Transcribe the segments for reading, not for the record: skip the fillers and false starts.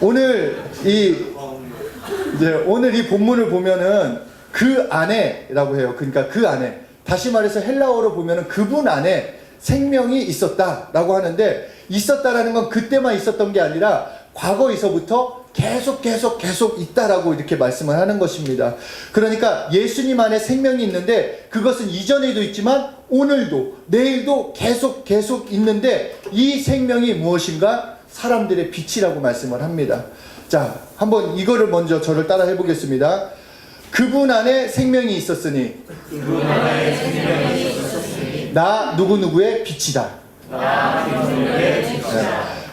오늘 이 본문을 보면은 그 안에라고 해요. 그러니까 그 안에, 다시 말해서 헬라어로 보면은 그분 안에 생명이 있었다라고 하는데, 있었다라는 건 그때만 있었던 게 아니라 과거에서부터 계속 있다라고 이렇게 말씀을 하는 것입니다. 그러니까 예수님 안에 생명이 있는데 그것은 이전에도 있지만 오늘도 내일도 계속 있는데, 이 생명이 무엇인가? 사람들의 빛이라고 말씀을 합니다. 자, 한번 이거를 먼저 저를 따라 해보겠습니다. 그분 안에 생명이 있었으니 나 누구누구의 빛이다.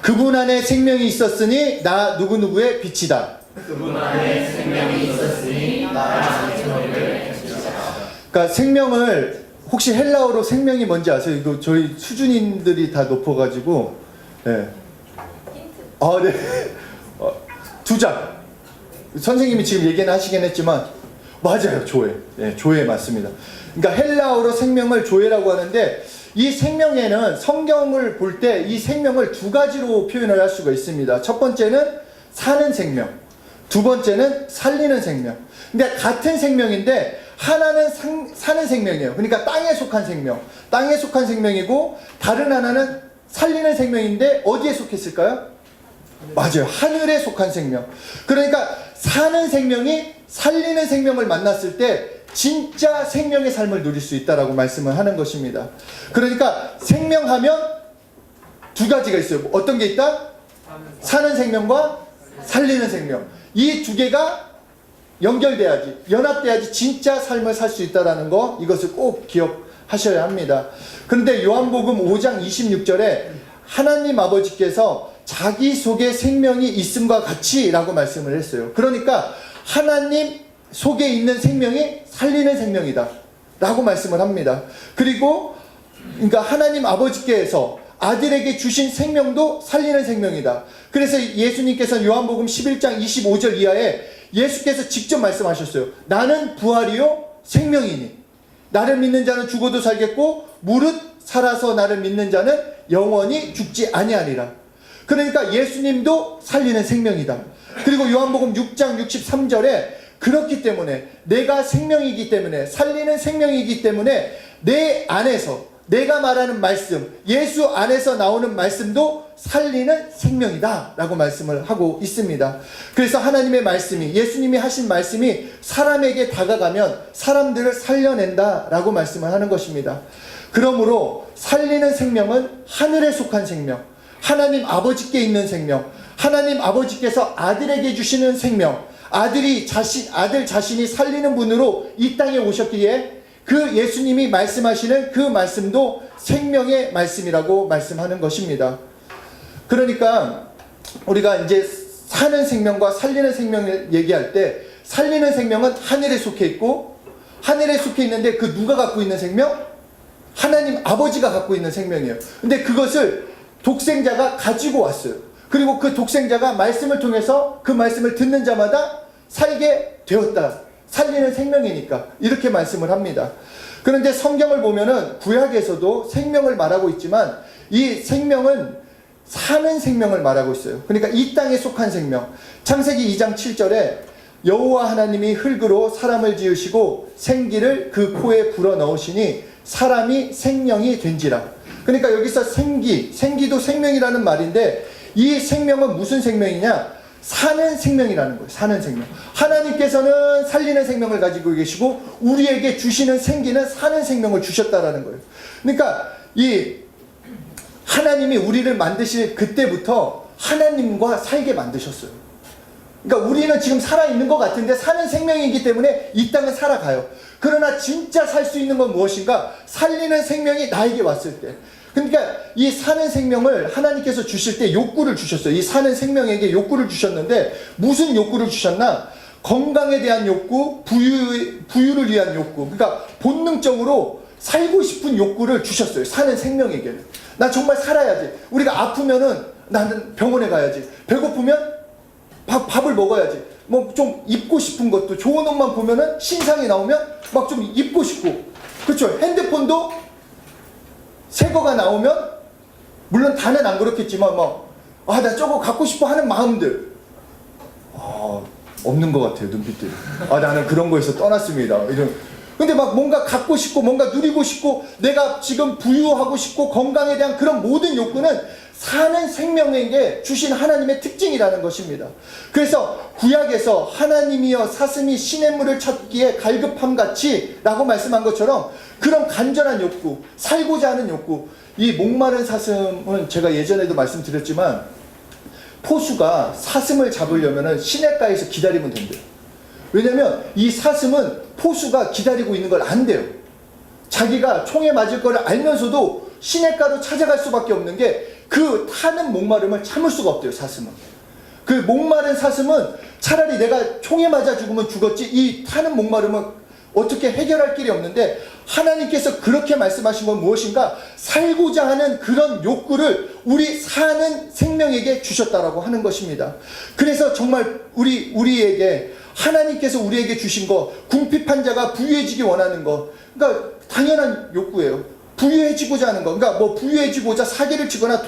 그분 안에 생명이 있었으니 나 누구누구의 빛이다. 그러니까 생명을, 혹시 헬라어로 생명이 뭔지 아세요? 이거 저희 수준인들이 다 높아가지고. 네. 네. 두 장. 선생님이 지금 얘기는 하시긴 했지만 맞아요. 조회. 네, 조회 맞습니다. 그러니까 헬라어로 생명을 조회라고 하는데, 이 생명에는 성경을 볼 때 이 생명을 두 가지로 표현을 할 수가 있습니다. 첫 번째는 사는 생명, 두 번째는 살리는 생명. 근데 같은 생명인데 하나는 사는 생명이에요. 그러니까 땅에 속한 생명, 땅에 속한 생명이고, 다른 하나는 살리는 생명인데 어디에 속했을까요? 맞아요. 하늘에 속한 생명. 그러니까 사는 생명이 살리는 생명을 만났을 때 진짜 생명의 삶을 누릴 수 있다라고 말씀을 하는 것입니다. 그러니까 생명하면 두 가지가 있어요. 어떤 게 있다? 사는 생명과 살리는 생명. 이 두 개가 연결돼야지, 연합돼야지 진짜 삶을 살 수 있다라는 거, 이것을 꼭 기억하셔야 합니다. 그런데 요한복음 5장 26절에 하나님 아버지께서 자기 속에 생명이 있음과 같이 라고 말씀을 했어요. 그러니까 하나님 속에 있는 생명이 살리는 생명이다 라고 말씀을 합니다. 그리고 그러니까 하나님 아버지께서 아들에게 주신 생명도 살리는 생명이다. 그래서 예수님께서 요한복음 11장 25절 이하에 예수께서 직접 말씀하셨어요. 나는 부활이요 생명이니 나를 믿는 자는 죽어도 살겠고 무릇 살아서 나를 믿는 자는 영원히 죽지 아니하리라. 그러니까 예수님도 살리는 생명이다. 그리고 요한복음 6장 63절에 그렇기 때문에 내가 생명이기 때문에, 살리는 생명이기 때문에 내 안에서 내가 말하는 말씀, 예수 안에서 나오는 말씀도 살리는 생명이다 라고 말씀을 하고 있습니다. 그래서 하나님의 말씀이, 예수님이 하신 말씀이 사람에게 다가가면 사람들을 살려낸다 라고 말씀을 하는 것입니다. 그러므로 살리는 생명은 하늘에 속한 생명, 하나님 아버지께 있는 생명, 하나님 아버지께서 아들에게 주시는 생명, 아들 자신이 살리는 분으로 이 땅에 오셨기에 그 예수님이 말씀하시는 그 말씀도 생명의 말씀이라고 말씀하는 것입니다. 그러니까 우리가 이제 사는 생명과 살리는 생명을 얘기할 때, 살리는 생명은 하늘에 속해 있고, 하늘에 속해 있는데 그 누가 갖고 있는 생명? 하나님 아버지가 갖고 있는 생명이에요. 근데 그것을 독생자가 가지고 왔어요. 그리고 그 독생자가 말씀을 통해서 그 말씀을 듣는 자마다 살게 되었다. 살리는 생명이니까 이렇게 말씀을 합니다. 그런데 성경을 보면은 구약에서도 생명을 말하고 있지만 이 생명은 사는 생명을 말하고 있어요. 그러니까 이 땅에 속한 생명. 창세기 2장 7절에 여호와 하나님이 흙으로 사람을 지으시고 생기를 그 코에 불어넣으시니 사람이 생명이 된지라. 그러니까 여기서 생기도 생명이라는 말인데, 이 생명은 무슨 생명이냐? 사는 생명이라는 거예요. 사는 생명. 하나님께서는 살리는 생명을 가지고 계시고 우리에게 주시는 생기는 사는 생명을 주셨다라는 거예요. 그러니까 이 하나님이 우리를 만드실 그때부터 하나님과 살게 만드셨어요. 그러니까 우리는 지금 살아있는 것 같은데 사는 생명이기 때문에 이 땅은 살아가요. 그러나 진짜 살 수 있는 건 무엇인가? 살리는 생명이 나에게 왔을 때. 그러니까 이 사는 생명을 하나님께서 주실 때 욕구를 주셨어요. 이 사는 생명에게 욕구를 주셨는데 무슨 욕구를 주셨나? 건강에 대한 욕구, 부유를 위한 욕구. 그러니까 본능적으로 살고 싶은 욕구를 주셨어요. 사는 생명에게는. 나 정말 살아야지. 우리가 아프면은 나는 병원에 가야지. 배고프면 밥을 먹어야지. 뭐 좀 입고 싶은 것도, 좋은 옷만 보면은 신상이 나오면 막 좀 입고 싶고. 그렇죠. 핸드폰도 새 거가 나오면, 물론 다는 안 그렇겠지만 나 저거 갖고 싶어 하는 마음들. 없는 것 같아요, 눈빛들이. 아, 나는 그런 거에서 떠났습니다. 근데 막 뭔가 갖고 싶고 뭔가 누리고 싶고 내가 지금 부유하고 싶고 건강에 대한 그런 모든 욕구는 사는 생명에게 주신 하나님의 특징이라는 것입니다. 그래서 구약에서 하나님이여 사슴이 시냇물을 찾기에 갈급함같이 라고 말씀한 것처럼 그런 간절한 욕구, 살고자 하는 욕구, 이 목마른 사슴은 제가 예전에도 말씀드렸지만 포수가 사슴을 잡으려면 시냇가에서 기다리면 된대요. 왜냐면 이 사슴은 포수가 기다리고 있는 걸 안돼요. 자기가 총에 맞을 걸 알면서도 시냇가로 찾아갈 수밖에 없는 게 그 타는 목마름을 참을 수가 없대요, 사슴은. 그 목마른 사슴은 차라리 내가 총에 맞아 죽으면 죽었지 이 타는 목마름은 어떻게 해결할 길이 없는데 하나님께서 그렇게 말씀하신 건 무엇인가? 살고자 하는 그런 욕구를 우리 사는 생명에게 주셨다라고 하는 것입니다. 그래서 정말 우리에게 하나님께서 우리에게 주신 거, 궁핍한 자가 부유해지기 원하는 거, 그러니까 당연한 욕구예요. 부유해지고자 하는 거, 그러니까 뭐 부유해지고자 사기를 치거나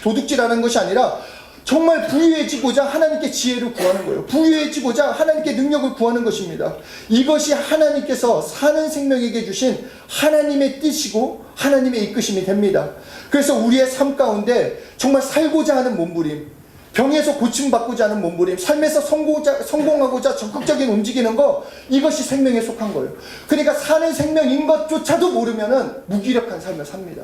도둑질하는 것이 아니라 정말 부유해지고자 하나님께 지혜를 구하는 거예요. 부유해지고자 하나님께 능력을 구하는 것입니다. 이것이 하나님께서 사는 생명에게 주신 하나님의 뜻이고 하나님의 이끄심이 됩니다. 그래서 우리의 삶 가운데 정말 살고자 하는 몸부림, 병에서 고침받고자 하는 몸부림, 삶에서 성공하고자 적극적인 움직이는 거, 이것이 생명에 속한 거예요. 그러니까 사는 생명인 것조차도 모르면은 무기력한 삶을 삽니다.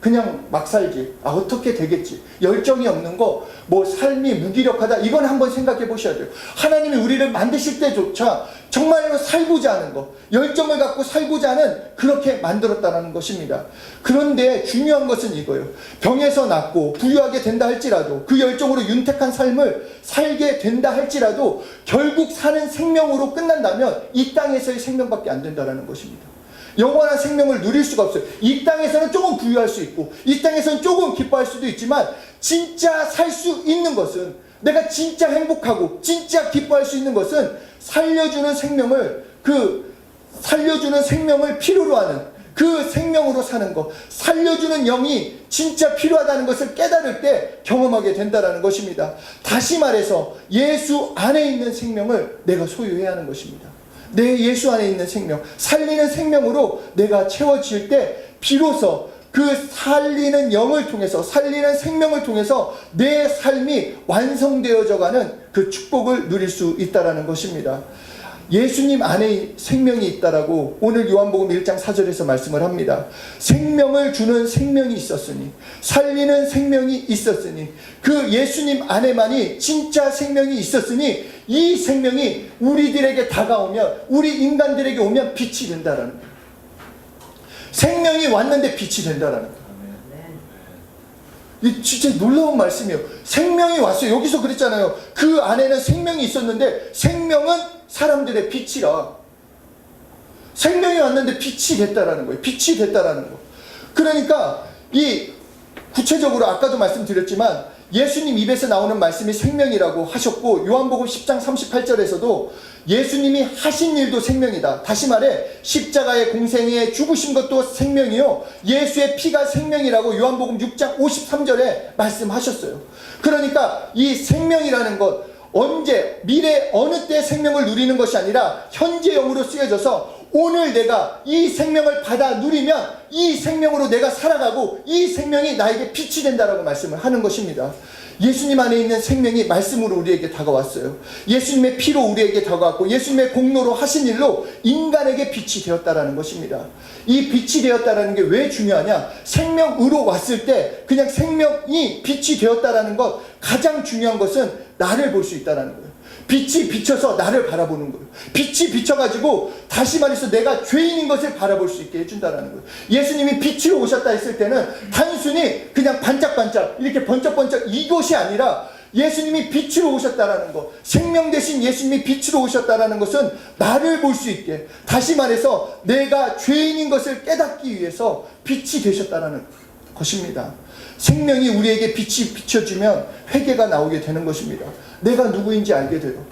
그냥 막 살지. 아, 어떻게 되겠지. 열정이 없는 거, 뭐 삶이 무기력하다, 이건 한번 생각해 보셔야 돼요. 하나님이 우리를 만드실 때조차 정말로 살고자 하는 거, 열정을 갖고 살고자 하는, 그렇게 만들었다는 것입니다. 그런데 중요한 것은 이거예요. 병에서 낫고 부유하게 된다 할지라도, 그 열정으로 윤택한 삶을 살게 된다 할지라도 결국 사는 생명으로 끝난다면 이 땅에서의 생명밖에 안 된다는 것입니다. 영원한 생명을 누릴 수가 없어요. 이 땅에서는 조금 부유할 수 있고 이 땅에서는 조금 기뻐할 수도 있지만 진짜 살 수 있는 것은, 내가 진짜 행복하고 진짜 기뻐할 수 있는 것은 살려주는 생명을 필요로 하는 그 생명으로 사는 것, 살려주는 영이 진짜 필요하다는 것을 깨달을 때 경험하게 된다는 것입니다. 다시 말해서 예수 안에 있는 생명을 내가 소유해야 하는 것입니다. 내 예수 안에 있는 생명, 살리는 생명으로 내가 채워질 때 비로소 그 살리는 영을 통해서, 살리는 생명을 통해서 내 삶이 완성되어져 가는 그 축복을 누릴 수 있다는 것입니다. 예수님 안에 생명이 있다라고 오늘 요한복음 1장 4절에서 말씀을 합니다. 생명을 주는 생명이 있었으니, 살리는 생명이 있었으니, 그 예수님 안에만이 진짜 생명이 있었으니 이 생명이 우리들에게 다가오면, 우리 인간들에게 오면 빛이 된다라는 거예요. 생명이 왔는데 빛이 된다라는 거예요. 이 진짜 놀라운 말씀이에요. 생명이 왔어요. 여기서 그랬잖아요. 그 안에는 생명이 있었는데 생명은 사람들의 빛이라. 생명이 왔는데 빛이 됐다라는 거예요. 빛이 됐다라는 거. 그러니까 이 구체적으로 아까도 말씀드렸지만 예수님 입에서 나오는 말씀이 생명이라고 하셨고, 요한복음 10장 38절에서도 예수님이 하신 일도 생명이다. 다시 말해 십자가의 공생에 죽으신 것도 생명이요, 예수의 피가 생명이라고 요한복음 6장 53절에 말씀하셨어요. 그러니까 이 생명이라는 것, 언제, 미래 어느 때 생명을 누리는 것이 아니라 현재형으로 쓰여져서 오늘 내가 이 생명을 받아 누리면 이 생명으로 내가 살아가고 이 생명이 나에게 빛이 된다라고 말씀을 하는 것입니다. 예수님 안에 있는 생명이 말씀으로 우리에게 다가왔어요. 예수님의 피로 우리에게 다가왔고 예수님의 공로로 하신 일로 인간에게 빛이 되었다라는 것입니다. 이 빛이 되었다라는 게 왜 중요하냐? 생명으로 왔을 때 그냥 생명이 빛이 되었다라는 것, 가장 중요한 것은 나를 볼 수 있다라는 거예요. 빛이 비쳐서 나를 바라보는 거예요. 빛이 비쳐가지고 다시 말해서 내가 죄인인 것을 바라볼 수 있게 해준다는 거예요. 예수님이 빛으로 오셨다 했을 때는 단순히 그냥 반짝반짝 이렇게 번쩍번쩍 이것이 아니라 예수님이 빛으로 오셨다라는 것, 생명 대신 예수님이 빛으로 오셨다라는 것은 나를 볼 수 있게, 다시 말해서 내가 죄인인 것을 깨닫기 위해서 빛이 되셨다라는 것입니다. 생명이 우리에게 빛이 비춰지면 회개가 나오게 되는 것입니다. 내가 누구인지 알게 돼요.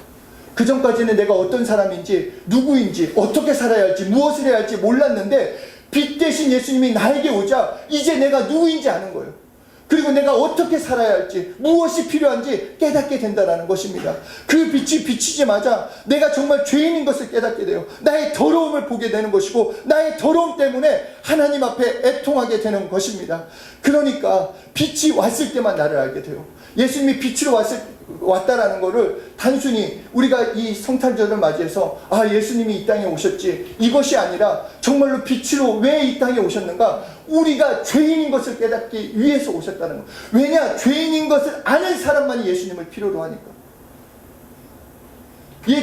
그 전까지는 내가 어떤 사람인지, 누구인지, 어떻게 살아야 할지, 무엇을 해야 할지 몰랐는데 빛 대신 예수님이 나에게 오자 이제 내가 누구인지 아는 거예요. 그리고 내가 어떻게 살아야 할지, 무엇이 필요한지 깨닫게 된다는 것입니다. 그 빛이 비치자마자 내가 정말 죄인인 것을 깨닫게 돼요. 나의 더러움을 보게 되는 것이고, 나의 더러움 때문에 하나님 앞에 애통하게 되는 것입니다. 그러니까 빛이 왔을 때만 나를 알게 돼요. 예수님이 빛으로 왔다라는 것을 단순히 우리가 이 성탄절을 맞이해서 예수님이 이 땅에 오셨지, 이것이 아니라 정말로 빛으로 왜 이 땅에 오셨는가? 우리가 죄인인 것을 깨닫기 위해서 오셨다는 것. 왜냐? 죄인인 것을 아는 사람만이 예수님을 필요로 하니까.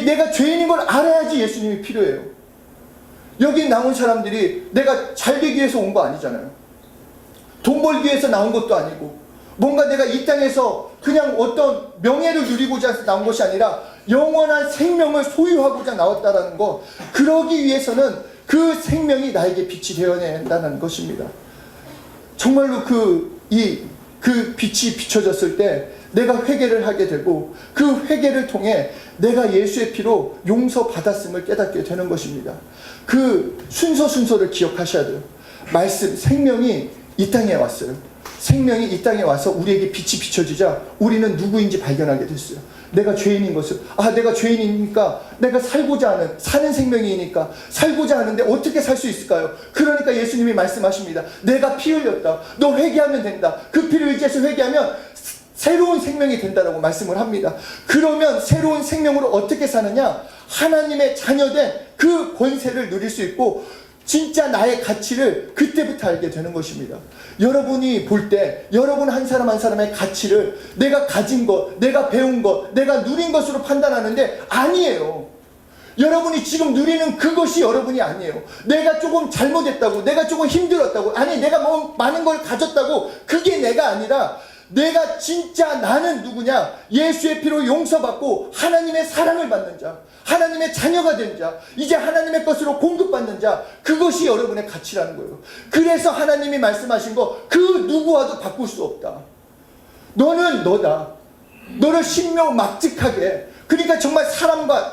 내가 죄인인 걸 알아야지 예수님이 필요해요. 여기 나온 사람들이 내가 잘 되기 위해서 온 거 아니잖아요. 돈 벌기 위해서 나온 것도 아니고, 뭔가 내가 이 땅에서 그냥 어떤 명예를 누리고자 나온 것이 아니라 영원한 생명을 소유하고자 나왔다는 것. 그러기 위해서는 그 생명이 나에게 빛이 되어야 한다는 것입니다. 정말로 그 빛이 비춰졌을 때 내가 회개를 하게 되고, 그 회개를 통해 내가 예수의 피로 용서받았음을 깨닫게 되는 것입니다. 그 순서를 기억하셔야 돼요. 말씀, 생명이 이 땅에 왔어요. 생명이 이 땅에 와서 우리에게 빛이 비춰지자 우리는 누구인지 발견하게 됐어요. 내가 죄인인 것을, 내가 죄인이니까 내가 사는 생명이니까 살고자 하는데 어떻게 살 수 있을까요? 그러니까 예수님이 말씀하십니다. 내가 피 흘렸다. 너 회개하면 된다. 그 피를 의지해서 회개하면 새로운 생명이 된다라고 말씀을 합니다. 그러면 새로운 생명으로 어떻게 사느냐? 하나님의 자녀된 그 권세를 누릴 수 있고, 진짜 나의 가치를 그때부터 알게 되는 것입니다. 여러분이 볼 때 여러분 한 사람 한 사람의 가치를 내가 가진 것, 내가 배운 것, 내가 누린 것으로 판단하는데 아니에요. 여러분이 지금 누리는 그것이 여러분이 아니에요. 내가 조금 잘못했다고, 내가 조금 힘들었다고, 내가 많은 걸 가졌다고, 그게 내가 아니라 내가 진짜 나는 누구냐? 예수의 피로 용서받고 하나님의 사랑을 받는 자, 하나님의 자녀가 된 자, 이제 하나님의 것으로 공급받는 자, 그것이 여러분의 가치라는 거예요. 그래서 하나님이 말씀하신 거, 그 누구와도 바꿀 수 없다. 너는 너다. 너를 신명막직하게, 그러니까 정말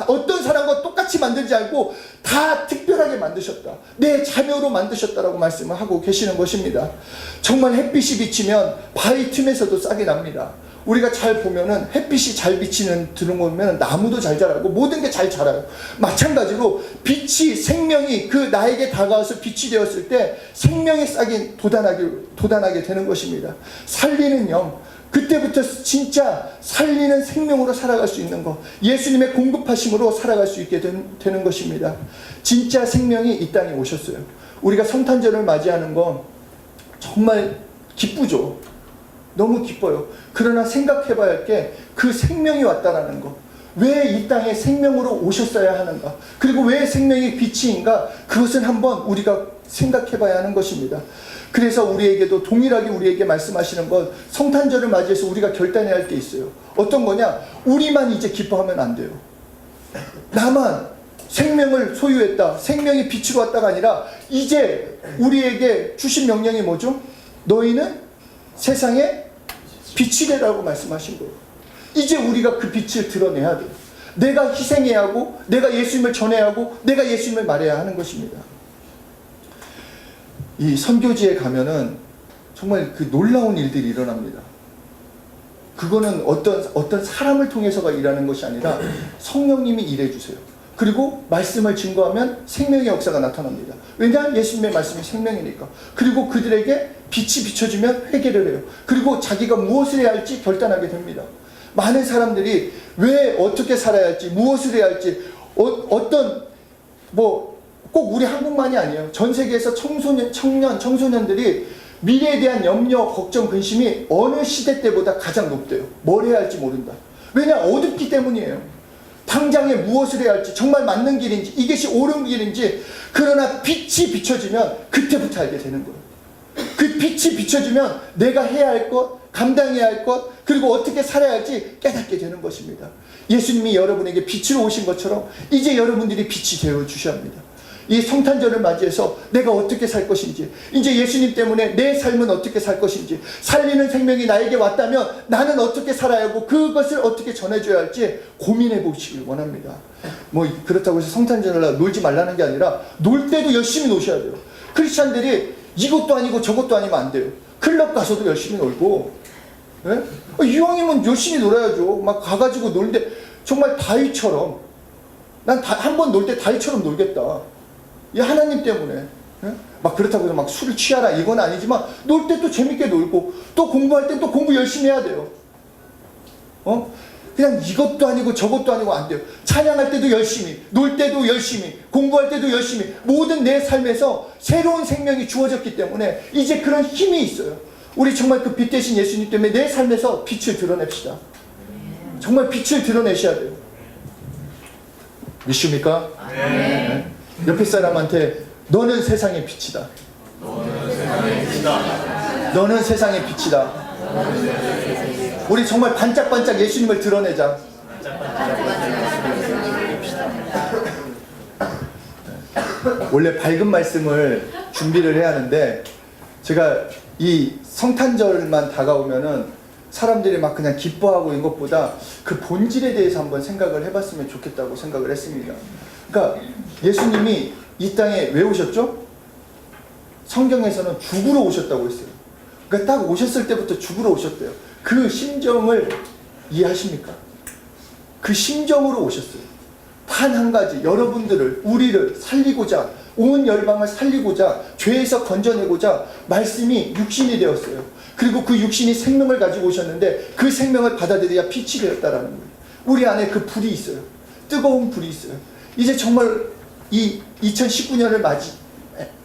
어떤 사람과 똑같이 만들지 않고 다 특별하게 만드셨다. 내 자녀로 만드셨다라고 말씀을 하고 계시는 것입니다. 정말 햇빛이 비치면 바위 틈에서도 싹이 납니다. 우리가 잘 보면은 햇빛이 잘 비치는 들어오면 나무도 잘 자라고 모든 게 잘 자라요. 마찬가지로 빛이, 생명이 나에게 다가와서 빛이 되었을 때 생명의 싹이 돋아나게 되는 것입니다. 살리는 영, 그때부터 진짜 살리는 생명으로 살아갈 수 있는 것, 예수님의 공급하심으로 살아갈 수 있게 되는 것입니다. 진짜 생명이 이 땅에 오셨어요. 우리가 성탄절을 맞이하는 건 정말 기쁘죠. 너무 기뻐요. 그러나 생각해봐야 할 게 그 생명이 왔다라는 것. 왜 이 땅에 생명으로 오셨어야 하는가? 그리고 왜 생명이 빛인가? 그것은 한번 우리가 생각해봐야 하는 것입니다. 그래서 우리에게도 동일하게 우리에게 말씀하시는 건, 성탄절을 맞이해서 우리가 결단해야 할 게 있어요. 어떤 거냐? 우리만 이제 기뻐하면 안 돼요. 나만 생명을 소유했다, 생명이 빛으로 왔다가 아니라 이제 우리에게 주신 명령이 뭐죠? 너희는 세상에 빛이 되라고 말씀하신 거예요. 이제 우리가 그 빛을 드러내야 돼요. 내가 희생해야 하고, 내가 예수님을 전해야 하고, 내가 예수님을 말해야 하는 것입니다. 이 선교지에 가면은 정말 그 놀라운 일들이 일어납니다. 그거는 어떤 사람을 통해서가 일하는 것이 아니라 성령님이 일해주세요. 그리고 말씀을 증거하면 생명의 역사가 나타납니다. 왜냐? 예수님의 말씀이 생명이니까. 그리고 그들에게 빛이 비춰지면 회개를 해요. 그리고 자기가 무엇을 해야 할지 결단하게 됩니다. 많은 사람들이 왜 어떻게 살아야 할지, 무엇을 해야 할지, 꼭 우리 한국만이 아니에요. 전 세계에서 청소년들이 미래에 대한 염려, 걱정, 근심이 어느 시대 때보다 가장 높대요. 뭘 해야 할지 모른다. 왜냐? 어둡기 때문이에요. 당장에 무엇을 해야 할지, 정말 맞는 길인지, 이것이 옳은 길인지. 그러나 빛이 비춰지면 그때부터 알게 되는 거예요. 그 빛이 비춰지면 내가 해야 할 것, 감당해야 할 것, 그리고 어떻게 살아야 할지 깨닫게 되는 것입니다. 예수님이 여러분에게 빛으로 오신 것처럼 이제 여러분들이 빛이 되어 주셔야 합니다. 이 성탄절을 맞이해서 내가 어떻게 살 것인지, 이제 예수님 때문에 내 삶은 어떻게 살 것인지, 살리는 생명이 나에게 왔다면 나는 어떻게 살아야 하고 그것을 어떻게 전해줘야 할지 고민해 보시길 원합니다. 그렇다고 해서 성탄절을 놀지 말라는 게 아니라 놀 때도 열심히 노셔야 돼요. 크리스찬들이 이것도 아니고 저것도 아니면 안 돼요. 클럽 가서도 열심히 놀고, 예? 이왕이면 열심히 놀아야죠. 막 가가지고 놀는데 정말 다윗처럼, 난 한 번 놀 때 다윗처럼 놀겠다. 이 하나님 때문에. 예? 막 그렇다고 해서 막 술을 취하라 이건 아니지만 놀 때 또 재밌게 놀고 또 공부할 때 또 공부 열심히 해야 돼요. 그냥 이것도 아니고 저것도 아니고 안 돼요. 찬양할 때도 열심히, 놀 때도 열심히, 공부할 때도 열심히, 모든 내 삶에서 새로운 생명이 주어졌기 때문에 이제 그런 힘이 있어요. 우리 정말 그 빛 대신 예수님 때문에 내 삶에서 빛을 드러냅시다. 정말 빛을 드러내셔야 돼요. 믿습니까? 네. 옆에 사람한테 너는 세상의 빛이다. 너는 세상의 빛이다. 우리 정말 반짝반짝 예수님을 드러내자. 원래 밝은 말씀을 준비를 해야 하는데 제가 이 성탄절만 다가오면은 사람들이 막 그냥 기뻐하고 있는 것보다 그 본질에 대해서 한번 생각을 해봤으면 좋겠다고 생각을 했습니다. 그러니까 예수님이 이 땅에 왜 오셨죠? 성경에서는 죽으러 오셨다고 했어요. 그러니까 딱 오셨을 때부터 죽으러 오셨대요. 그 심정을 이해하십니까? 그 심정으로 오셨어요. 단 한 가지, 여러분들을, 우리를 살리고자, 온 열방을 살리고자, 죄에서 건져내고자 말씀이 육신이 되었어요. 그리고 그 육신이 생명을 가지고 오셨는데 그 생명을 받아들여야 빛이 되었다라는 거예요. 우리 안에 그 불이 있어요. 뜨거운 불이 있어요. 이제 정말 이 2019년을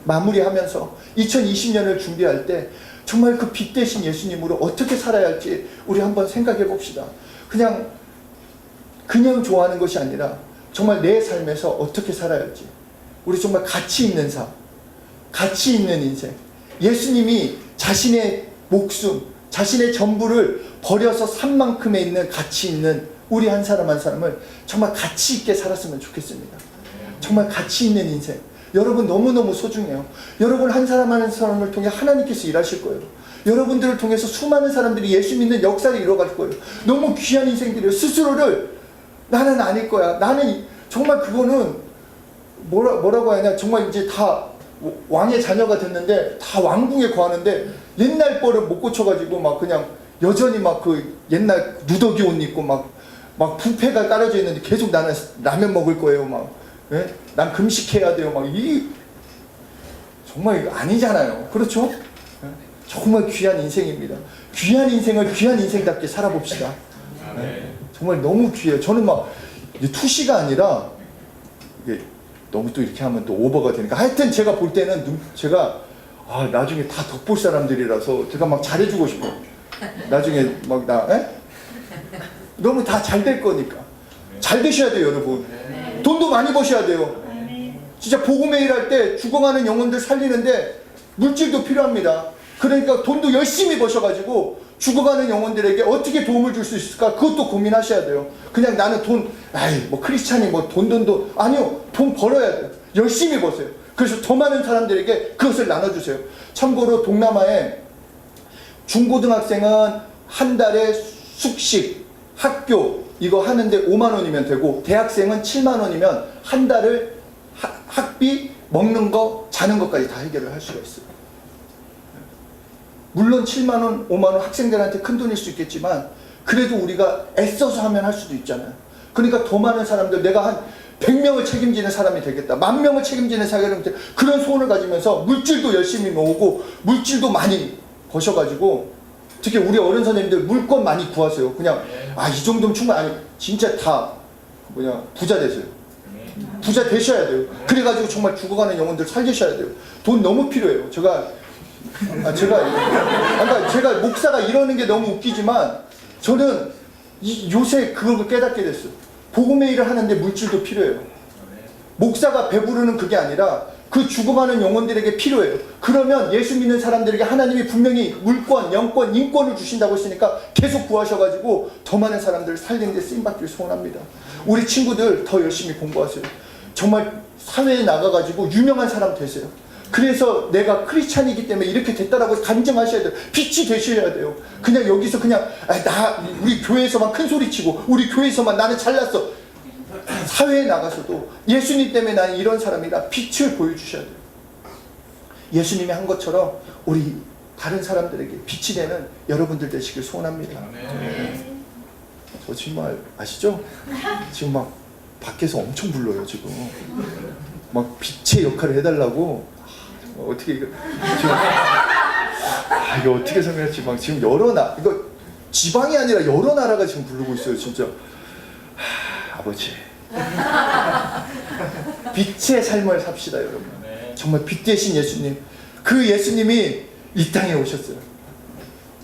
마무리하면서 2020년을 준비할 때 정말 그 빛 대신 예수님으로 어떻게 살아야 할지 우리 한번 생각해 봅시다. 그냥 좋아하는 것이 아니라 정말 내 삶에서 어떻게 살아야 할지, 우리 정말 가치 있는 삶, 가치 있는 인생, 예수님이 자신의 목숨, 자신의 전부를 버려서 산 만큼에 있는 가치 있는 우리 한 사람 한 사람을 정말 가치 있게 살았으면 좋겠습니다. 정말 가치 있는 인생. 여러분 너무너무 소중해요. 여러분 한 사람 한 사람을 통해 하나님께서 일하실 거예요. 여러분들을 통해서 수많은 사람들이 예수 믿는 역사를 이뤄갈 거예요. 너무 귀한 인생들이에요. 스스로를 나는 아닐 거야. 나는 정말 그거는 뭐라고 해야 하냐. 정말 이제 다 왕의 자녀가 됐는데 다 왕궁에 거하는데 옛날 거를 못 고쳐가지고 막 그냥 여전히 막 그 옛날 누더기 옷 입고 막 부패가 깔아져 있는데 계속 나는 라면 먹을 거예요. 막 예? 난 금식해야 돼요. 막 정말 이거 아니잖아요. 그렇죠? 예? 정말 귀한 인생입니다. 귀한 인생을 귀한 인생답게 살아봅시다. 예? 정말 너무 귀해요. 저는 막 투시가 아니라 이게 너무 또 이렇게 하면 또 오버가 되니까 하여튼 제가 볼 때는 제가 나중에 다 덕볼 사람들이라서 제가 막 잘해주고 싶어요. 나중에 막 너무 다 잘 될 거니까. 잘 되셔야 돼요, 여러분. 돈도 많이 버셔야 돼요. 진짜 복음의 일 할 때 죽어가는 영혼들 살리는데 물질도 필요합니다. 그러니까 돈도 열심히 버셔가지고 죽어가는 영혼들에게 어떻게 도움을 줄 수 있을까? 그것도 고민하셔야 돼요. 그냥 나는 뭐 크리스찬이 뭐 돈도 아니요. 돈 벌어야 돼요. 열심히 버세요. 그래서 더 많은 사람들에게 그것을 나눠주세요. 참고로 동남아에 중고등학생은 한 달에 숙식, 학교 이거 하는데 5만 원이면 되고 대학생은 7만 원이면 한 달을 학비, 먹는 거, 자는 것까지 다 해결을 할 수가 있어요. 물론 7만 원, 5만 원 학생들한테 큰 돈일 수 있겠지만 그래도 우리가 애써서 하면 할 수도 있잖아요. 그러니까 더 많은 사람들, 내가 한 100명을 책임지는 사람이 되겠다, 10,000명을 책임지는 사람이 되겠다, 그런 소원을 가지면서 물질도 열심히 모으고 물질도 많이 버셔가지고, 특히 우리 어른 선생님들 물건 많이 구하세요. 그냥 이 정도면 충분히, 아니 진짜 다 부자 되세요. 부자 되셔야 돼요. 그래가지고 정말 죽어가는 영혼들 살리셔야 돼요. 돈 너무 필요해요. 제가 목사가 이러는 게 너무 웃기지만 저는 요새 그걸 깨닫게 됐어요. 복음의 일을 하는데 물질도 필요해요. 목사가 배부르는 그게 아니라 그 죽어가는 영혼들에게 필요해요. 그러면 예수 믿는 사람들에게 하나님이 분명히 물권, 영권, 인권을 주신다고 했으니까 계속 구하셔가지고 더 많은 사람들을 살리는 데 쓰임받기를 소원합니다. 우리 친구들 더 열심히 공부하세요. 정말 사회에 나가가지고 유명한 사람 되세요. 그래서 내가 크리스찬이기 때문에 이렇게 됐다라고 간증하셔야 돼요. 빛이 되셔야 돼요. 그냥 여기서 우리 교회에서만 큰 소리 치고 우리 교회에서만 나는 잘났어. 사회에 나가서도 예수님 때문에 나는 이런 사람이다. 빛을 보여주셔야 돼요. 예수님이 한 것처럼 우리 다른 사람들에게 빛이 되는 여러분들 되시길 소원합니다. 저 정말 아시죠? 지금 막 밖에서 엄청 불러요 지금. 막 빛의 역할을 해달라고. 어떻게 이거 지금 이거 어떻게 설명할지 막 지금 여러 이거 지방이 아니라 여러 나라가 지금 부르고 있어요 진짜. 아버지 빛의 삶을 삽시다 여러분. 정말 빛 대신 예수님, 그 예수님이 이 땅에 오셨어요.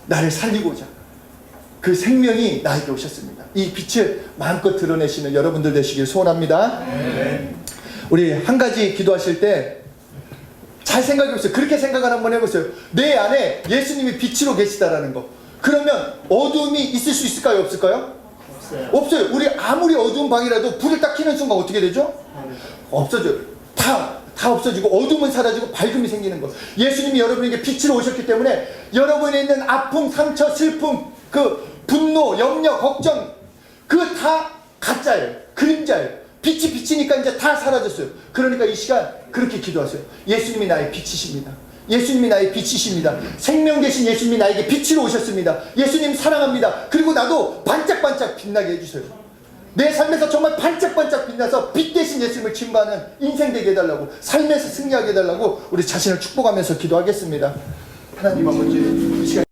나를 살리고자. 그 생명이 나에게 오셨습니다. 이 빛을 마음껏 드러내시는 여러분들 되시길 소원합니다. 우리 한 가지 기도하실 때 잘 생각해보세요. 그렇게 생각을 한번 해보세요. 내 안에 예수님이 빛으로 계시다라는 거. 그러면 어둠이 있을 수 있을까요? 없을까요? 없어요. 우리 아무리 어두운 방이라도 불을 딱 켜는 순간 어떻게 되죠? 없어져요. 다 없어지고 어둠은 사라지고 밝음이 생기는 거. 예수님이 여러분에게 빛으로 오셨기 때문에 여러분에 있는 아픔, 상처, 슬픔, 그 분노, 염려, 걱정, 그 다 가짜예요. 그림자예요. 빛이 비치니까 이제 다 사라졌어요. 그러니까 이 시간 그렇게 기도하세요. 예수님이 나의 빛이십니다. 예수님이 나의 빛이십니다. 생명 되신 예수님이 나에게 빛으로 오셨습니다. 예수님 사랑합니다. 그리고 나도 반짝반짝 빛나게 해주세요. 내 삶에서 정말 반짝반짝 빛나서 빛 대신 예수님을 침범하는 인생 되게 해달라고, 삶에서 승리하게 해달라고 우리 자신을 축복하면서 기도하겠습니다. 하나님 아버지, 이 시간